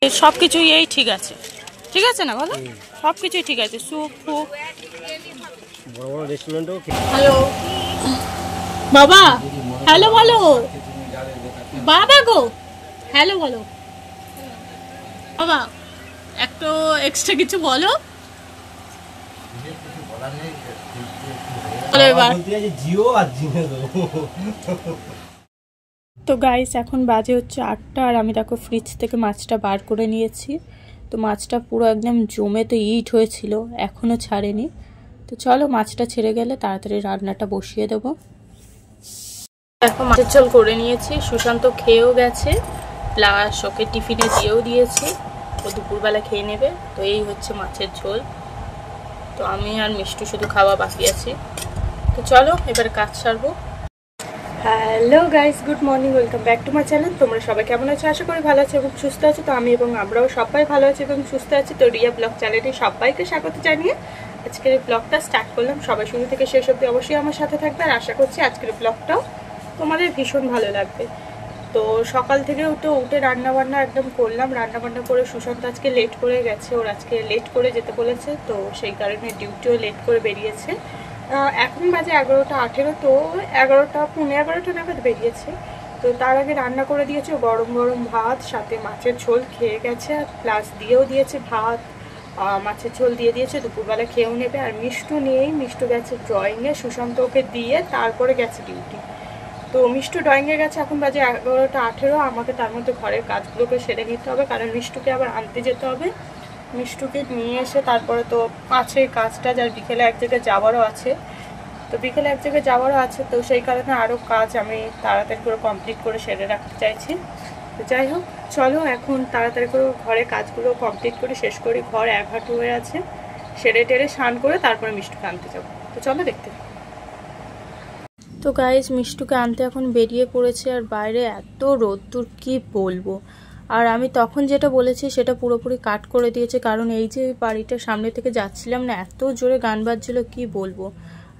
সব কিছুই এই ঠিক আছে, ঠিক আছে না বলো? সব কিছুই ঠিক আছে, স্যুপ ফুপ। বড় বড় রেস্টুরেন্টও। হ্যালো বাবা, হ্যালো বলো বাবা গো, হ্যালো বলো বাবা, একটু এক্সট্রা কিছু বলো। তো গাইস এখন বাজে হচ্ছে 8টা, আর আমি দেখো ফ্রিজ থেকে মাছটা বার করে নিয়েছি। তো মাছটা পুরো একদম জমে তো ইট হয়েছিল, এখনো ছাড়েনি। তো চলো মাছটা ছেড়ে গেলে তাড়াতাড়ি রান্নাটা বসিয়ে দেবো। দেখো মাছের ঝোল করে নিয়েছি, সুশান্ত খেয়েও গেছে, প্লাস ওকে টিফিনে দিয়েও দিয়েছি, ও দুপুরবেলা খেয়ে নেবে। তো এই হচ্ছে মাছের ঝোল। তো আমি আর মিষ্টু শুধু খাওয়া বাকি আছি। তো চলো এবার কাজ সারবো। Hello guys, good morning, welcome back to my channel. তোমরা সবাই কেমন আছো? আশা করি ভালো আছো এবং সুস্থ আছো। তো আমি এবং আমরাও সবাই ভালো আছি এবং সুস্থ আছি। তো রিয়া ব্লগ চ্যানেলে সবাইকে স্বাগত জানিয়ে আজকের এই ব্লগটা স্টার্ট করলাম। সবাই শুরু থেকে শেষ অবধি অবশ্যই আমার সাথে থাকবে, আর আশা করছি আজকের ব্লগটাও তোমাদের ভীষণ ভালো লাগবে। তো সকাল থেকে উঠে রান্নাবান্না একদম করলাম। রান্নাবান্না করে সুশান্ত আজকে লেট করে গেছে, ওর আজকে লেট করে যেতে বলেছে, তো সেই কারণে ডিউটিও লেট করে বেরিয়েছে। এখন বাজে 11টা 18, তো 11টা 11:15 নাগাদ বেরিয়েছে। তো তার আগে রান্না করে দিয়েছে গরম গরম ভাত, সাথে মাছের ঝোল খেয়ে গেছে, প্লাস দিয়েও দিয়েছে ভাত, মাছের ঝোল দিয়ে দিয়েছে, দুপুরবেলা খেয়েও নেবে। আর মিষ্টু নেই, মিষ্টু গেছে ড্রয়িংয়ে, সুশান্ত ওকে দিয়ে তারপরে গেছে ডিউটি। তো মিষ্টু ড্রয়িংয়ে গেছে, এখন বাজে 11টা 18। আমাকে তার মধ্যে ঘরের কাজগুলোকে সেরে নিতে হবে, কারণ মিষ্টুকে আবার আনতে যেতে হবে। মিষ্টুকে নিয়ে এসে তারপরে তো আছে কাজটা, যার বিকেলে এক জায়গায় যাওয়ারও আছে। তো সেই কারণে আরও কাজ আমি তাড়াতাড়ি করে কমপ্লিট করে সেরে রাখতে চাইছি। তো যাই হোক, চলো এখন তাড়াতাড়ি করে ঘরে কাজগুলো কমপ্লিট করে শেষ করি। ঘর এক হাঁটু হয়ে আছে, সেরে টেরে স্নান করে তারপরে মিষ্টুকে আনতে যাবো। তো চলো দেখতে। তো গাইস মিষ্টুকে আনতে এখন বেরিয়ে পড়েছে, আর বাইরে এত রোদ্দুর কি বলবো। আর আমি তখন যেটা বলেছি সেটা পুরোপুরি কাট করে দিয়েছে, কারণ এই যে বাড়িটার সামনে থেকে যাচ্ছিলাম না, এত জোরে গান বাজছিল কি বলবো,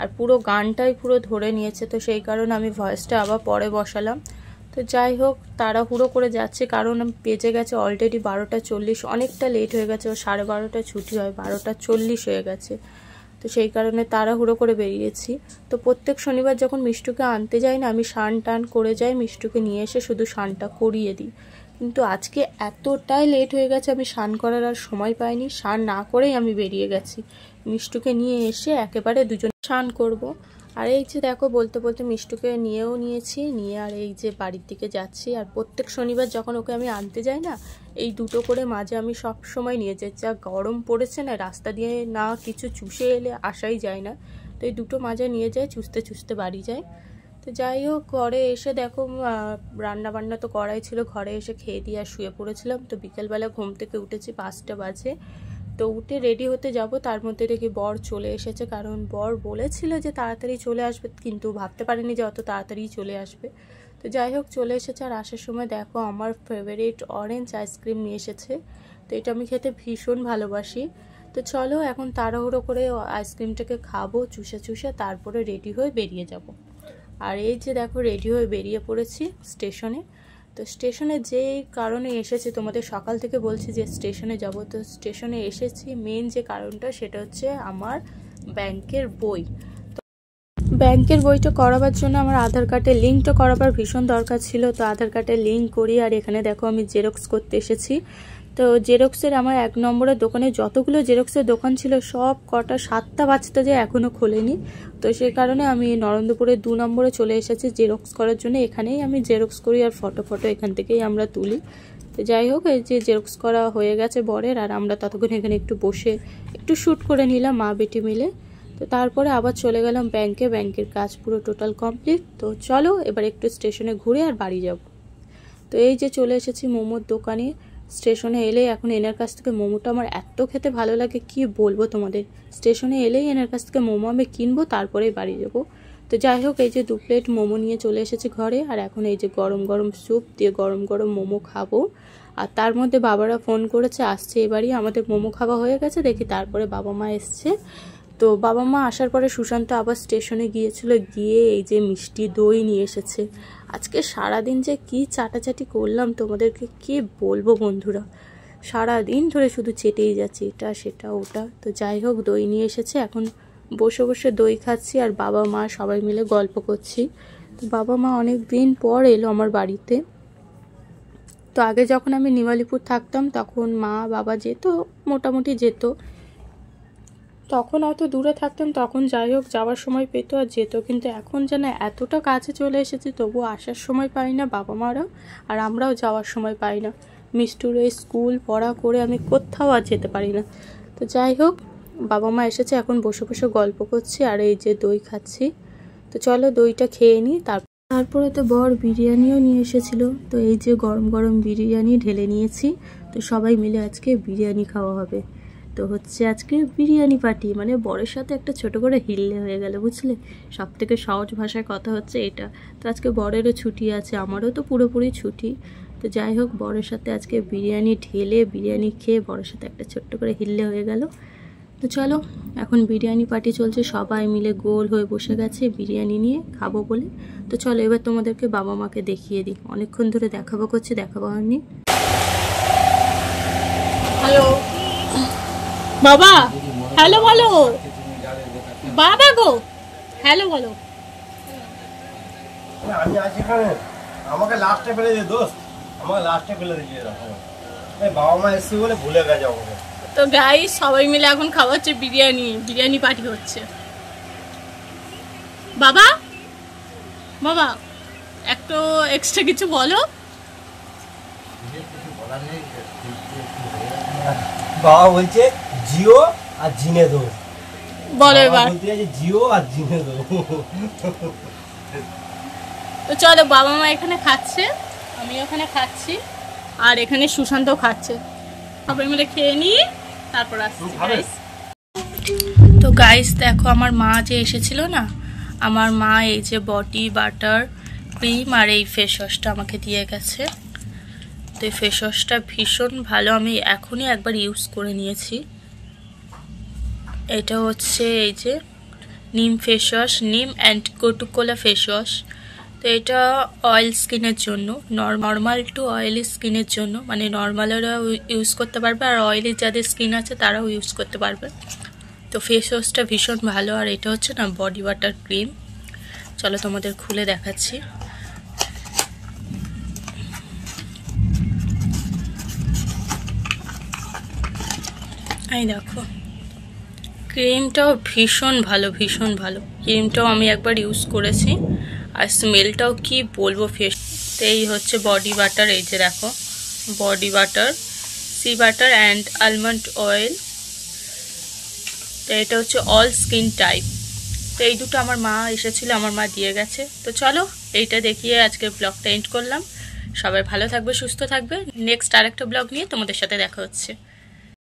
আর পুরো গানটাই পুরো ধরে নিয়েছে। তো সেই কারণে আমি ভয়েসটা আবার পরে বসালাম। তো যাই হোক, তাড়াহুড়ো করে যাচ্ছে, কারণ বেজে গেছে অলরেডি 12টা 40, অনেকটা লেট হয়ে গেছে। ও 12:30টায় ছুটি হয়, 12টা 40 হয়ে গেছে। তো সেই কারণে তাড়াহুড়ো করে বেরিয়েছি। তো প্রত্যেক শনিবার যখন মিষ্টুকে আনতে যাই না, আমি স্নান টান করে যাই, মিষ্টুকে নিয়ে এসে শুধু স্নানটা করিয়ে দিই। কিন্তু আজকে এতটাই লেট হয়ে গেছে, আমি স্নান করার আর সময় পাইনি। স্নান না করেই আমি বেরিয়ে গেছি, মিষ্টুকে নিয়ে এসে একেবারে দুজন স্নান করব। আর এই যে দেখো বলতে বলতে মিষ্টুকে নিয়েও নিয়েছি, নিয়ে আর এই যে বাড়ির দিকে যাচ্ছি। আর প্রত্যেক শনিবার যখন ওকে আমি আনতে যাই না, এই দুটো করে মাজা আমি সব সময় নিয়ে যাই। যা গরম পড়েছে না, রাস্তা দিয়ে না কিছু চুষে এলে আসাই যায় না। তো এই দুটো মাজা নিয়ে যাই, চুষতে চুষতে বাড়ি যাই। তো যাই হোক, ঘরে এসে দেখো রান্না বান্না তো করাই ছিল, ঘরে এসে খেয়ে দিয়ে আর শুয়ে পড়েছিলাম। তো বিকেলবেলা ঘুম থেকে উঠেছি 5টা বাজে। তো উঠে রেডি হতে যাব, তার মধ্যে দেখি বর চলে এসেছে, কারণ বর বলেছিল যে তাড়াতাড়ি চলে আসবে, কিন্তু ভাবতে পারিনি যে অত তাড়াতাড়ি চলে আসবে। তো যাই হোক চলে এসেছে। আর আসার সময় দেখো আমার ফেভারিট অরেঞ্জ আইসক্রিম নিয়ে এসেছে। তো এটা আমি খেতে ভীষণ ভালোবাসি। তো চলো এখন তাড়াহুড়ো করে আইসক্রিমটাকে খাবো চুষে চুষে, তারপরে রেডি হয়ে বেরিয়ে যাব। আর এই যে দেখো রেডি হয়ে বেরিয়ে পড়েছি স্টেশনে। তো স্টেশনে যে কারণে এসেছি, তোমাদের সকাল থেকে বলছি যে স্টেশনে যাব। তো স্টেশনে এসেছি মেন যে কারণটা, সেটা হচ্ছে আমার ব্যাংকের বই। ব্যাংকের বইটা করাবার জন্য আমার আধার কার্ডের লিঙ্কটা করাবার ভীষণ দরকার ছিল। তো আধার কার্ডের লিঙ্ক করি, আর এখানে দেখো আমি জেরক্স করতে এসেছি। তো জেরক্সের আমার 1 নম্বরের দোকানে যতগুলো জেরক্সের দোকান ছিল সব কটা 7টা বাজতে যায় এখনও খোলেনি। তো সেই কারণে আমি নরেন্দ্রপুরের 2 নম্বরে চলে এসেছি জেরক্স করার জন্য। এখানেই আমি জেরক্স করি, আর ফটো এখান থেকেই আমরা তুলি। তো যাই হোক, এই যে জেরক্স করা হয়ে গেছে বরের, আর আমরা ততক্ষণ এখানে একটু বসে একটু শ্যুট করে নিলাম মা বেটি মিলে। তো তারপরে আবার চলে গেলাম ব্যাংকে, ব্যাংকের কাজ পুরো টোটাল কমপ্লিট। তো চলো এবার একটু স্টেশনে ঘুরে আর বাড়ি যাব। তো এই যে চলে এসেছি মোমোর দোকানে। স্টেশনে এলে এখন এনার কাছ থেকে মোমোটা আমার এত খেতে ভালো লাগে কি বলবো তোমাদের। স্টেশনে এলেই এনার কাছ থেকে মোমো আমি কিনবো, তারপরেই বাড়ি যাব। তো যাই হোক, এই যে 2 প্লেট মোমো নিয়ে চলে এসেছি ঘরে, আর এখন এই যে গরম গরম স্যুপ দিয়ে গরম গরম মোমো খাবো। আর তার মধ্যে বাবারা ফোন করেছে আসছে এবারই, আমাদের মোমো খাওয়া হয়ে গেছে দেখি, তারপরে বাবা মা এসছে। তো বাবা মা আসার পরে সুশান্ত আবার স্টেশনে গিয়েছিল, গিয়ে এই যে মিষ্টি দই নিয়ে এসেছে। আজকে সারাদিন যে কি চাটাচাটি করলাম তোমাদেরকে কি বলবো বন্ধুরা। সারাদিন ধরে শুধু চেটেই যাচ্ছে এটা সেটা ওটা। তো যাই হোক, দই নিয়ে এসেছে, এখন বসে বসে দই খাচ্ছি আর বাবা মা সবাই মিলে গল্প করছি। তো বাবা মা অনেক দিন পর এলো আমার বাড়িতে। তো আগে যখন আমি নিমালিপুর থাকতাম তখন মা বাবা যেত, মোটামুটি যেত, তখন অত দূরে থাকতাম, তখন যাই হোক যাওয়ার সময় পেতো আর যেত। কিন্তু এখন যেন এতটা কাছে চলে এসেছি তবু আসার সময় পাই না বাবা মারা, আর আমরাও যাওয়ার সময় পাই না। মিষ্টুর এই স্কুল পড়া করে আমি কোথাও আর যেতে পারি না। তো যাই হোক, বাবা মা এসেছে, এখন বসে বসে গল্প করছি আর এই যে দই খাচ্ছি। তো চলো দইটা খেয়ে নিই। তারপরে তো বর বিরিয়ানিও নিয়ে এসেছিল। তো এই যে গরম গরম বিরিয়ানি ঢেলে নিয়েছি। তো সবাই মিলে আজকে বিরিয়ানি খাওয়া হবে। তো হচ্ছে আজকে বিরিয়ানি পার্টি, মানে বরের সাথে একটা ছোট করে হিললে হয়ে গেল, বুঝলে? সব থেকে সহজ ভাষায় কথা হচ্ছে এটা। তো আজকে বরেরও ছুটি আছে, আমারও তো পুরোপুরি ছুটি। তো যাই হোক, বরের সাথে আজকে বিরিয়ানি ঢেলে বিরিয়ানি খেয়ে বরের সাথে একটা ছোট্ট করে হিললে হয়ে গেল। তো চলো, এখন বিরিয়ানি পার্টি চলছে, সবাই মিলে গোল হয়ে বসে গেছে বিরিয়ানি নিয়ে খাবো বলে। তো চলো এবার তোমাদেরকে বাবা মাকে দেখিয়ে দিই, অনেকক্ষণ ধরে দেখাবো করছি, দেখাবো হয়নি। হ্যালো বাবা, হ্যালো বলো। বাবা গো, হ্যালো বলো। আমি আছি এখানে, আমাকে লাস্টে ফেলে দিয়ে দোস্ত, আমাকে লাস্টে ফেলে দিয়ে বাবা মা এসছে বলে ভুলে গেছে আমাকে। তো গাইস সবাই মিলে এখন খাওয়াচ্ছে বিরিয়ানি, বিরিয়ানি পার্টি হচ্ছে। বাবা বাবা একটু এক্সট্রা কিছু বলো। বাবা বলছে জিও আর জিনে দো, বলো এবার। বলতে আছে জিও আর জিনে দো। তো চলো, বাবা মা এখানে খাচ্ছে, আমি ওখানে খাচ্ছি, আর এখানে সুশান্তও খাচ্ছে। সবাই মিলে খেয়ে নিই, তারপর আসছি গাইস। তো গাইস দেখো, আমার মা যে এসেছিল না, আমার মা এই যে বডি বাটার ক্রিম আর এই ফেস ওয়াশটা আমাকে দিয়ে গেছে। তো এই ফেস ওয়াশটা ভীষণ ভালো, আমি এখনই একবার ইউজ করে নিয়েছি। এটা হচ্ছে এই যে নিম ফেস ওয়াশ, নিম অ্যান্ড কোটুকোলা ফেস ওয়াশ। তো এটা অয়েল স্কিনের জন্য, নর্মাল টু অয়েলি স্কিনের জন্য, মানে নর্মালেরাও ইউজ করতে পারবে আর অয়েলি যাদের স্কিন আছে তারাও ইউজ করতে পারবে। তো ফেস ওয়াশটা ভীষণ ভালো। আর এটা হচ্ছে না বডি ওয়াটার ক্রিম, চলো তোমাদের খুলে দেখাচ্ছি। এই দেখো, ক্রিমটাও ভীষণ ভালো, ভীষণ ভালো। ক্রিমটাও আমি একবার ইউজ করেছি আর স্মেলটাও কি বলবো ফেস। তো এই হচ্ছে বডি বাটার, এই যে দেখো body butter, shea butter and almond oil. তো এটা হচ্ছে অল স্কিন টাইপ। তো এই দুটো আমার মা এসেছিলো, আমার মা দিয়ে গেছে। তো চলো এইটা দেখিয়ে আজকের ব্লগটা এন্ড করলাম। সবাই ভালো থাকবে, সুস্থ থাকবে। নেক্সট আরেকটা ব্লগ নিয়ে তোমাদের সাথে দেখা হচ্ছে।